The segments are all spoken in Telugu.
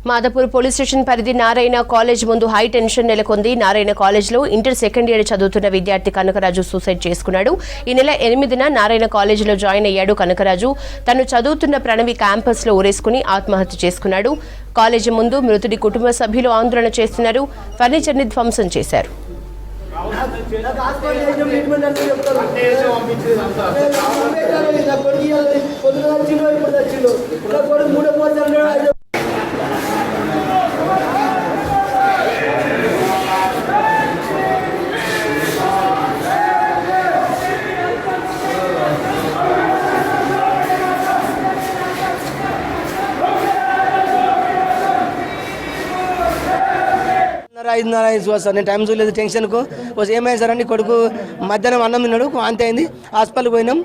మాదాపూర్ పోలీస్ స్టేషన్ పరిధి నారాయణ కాలేజ్ ముందు హై టెన్షన్ నెలకొంది. నారాయణ కాలేజ్లో ఇంటర్ సెకండ్ ఇయర్ చదువుతున్న విద్యార్థి కనకరాజు సూసైడ్ చేసుకున్నాడు. ఈ నెల 8న నారాయణ కాలేజీలో జాయిన్ అయ్యాడు కనకరాజు. తను చదువుతున్న ప్రణవి క్యాంపస్ లో ఊరేసుకుని ఆత్మహత్య చేసుకున్నాడు. కాలేజీ ముందు మృతుడి కుటుంబ సభ్యులు ఆందోళన చేస్తున్నారు. ఫర్నిచర్ ని ధ్వంసం చేశారు. సార్ నేను టైం చూడలేదు టెన్షన్కు ఏమైంది సార్ అండి కొడుకు మధ్యాహ్నం అన్నం తిన్నాడు వాంతి అయింది హాస్పిటల్కి పోయినాం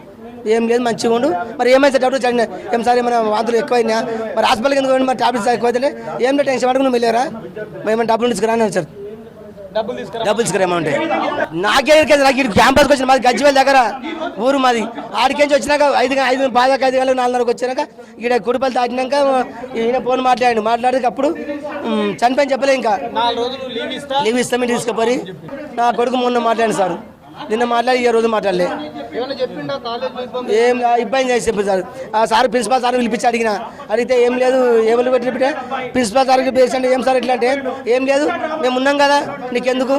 ఏం లేదు మంచిగా ఉండు మరి ఏమైంది సార్ డబ్బులు చదివినా ఏం సార్ ఏమైనా వాంతులు ఎక్కువైనా మరి హాస్పిటల్కి ఎందుకు పోయింది మరి టాబ్లెట్స్ ఎక్కువైతే ఏం లేదు టెన్షన్ పడుకుని నువ్వు వెళ్ళారా మేమన్నా డబ్బులు తీసుకురాను సార్ డబ్బులు తీసుకురామంటే నాకే నాకు క్యాంపస్కి వచ్చిన మాది గజ్జివేల్ దగ్గర ఊరు మాది ఆడికేంచి వచ్చినాక 5 గంటలకు 4:30 వచ్చినాక ఇక్కడ కుడిపల్లి దాటినాక ఈయన ఫోన్ మాట్లాడితే అప్పుడు చనిపోయిన చెప్పలే ఇంకా లీవ్ ఇస్తామని తీసుకుపోయి నా కొడుకు మొన్న మాట్లాడాను సార్ నిన్న మాట్లాడి ఈ రోజు మాట్లాడలే ఏం ఇబ్బంది చేసి చెప్పారు సార్ ఆ సార్ ప్రిన్సిపాల్ సార్ పిలిపించి అడిగితే ఏం లేదు ఎవరు పెట్టి ప్రిన్సిపాల్ సార్కి పేషెంట్ ఏం సార్ ఎట్లా అంటే ఏం లేదు మేము ఉన్నాం కదా నీకెందుకు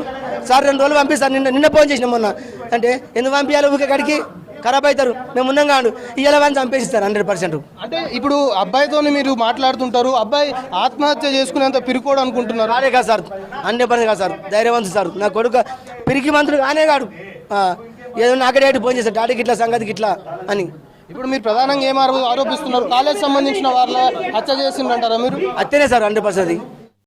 సార్ 2 రోజులు పంపిస్తారు నిన్న ఫోన్ చేసినాం మొన్న అంటే ఎందుకు పంపించాలి ఊరికే గడికి ఖరాబ్ అవుతారు మేము ఉన్నాం కాదు ఇలా అని చంపేసిస్తారు 100%. అంటే ఇప్పుడు అబ్బాయితో మీరు మాట్లాడుతుంటారు అబ్బాయి ఆత్మహత్య చేసుకునేంత పిరుకోడు అనుకుంటున్నారు అదే కాదు సార్ 100% కాదు సార్ ధైర్యవంతు సార్ నా కొడుకు పిరికి మంత్రుడు కానే కాడు ఏదో నాకే డాడీ ఫోన్ చేశారు డాడీకి ఇట్లా సంగతికి ఇట్లా అని. ఇప్పుడు మీరు ప్రధానంగా ఏం ఆరోపిస్తున్నారు కాలేజ్ సంబంధించిన వాళ్ళ హత్య చేసిందంటారా మీరు? అత్తనే సార్ 100%.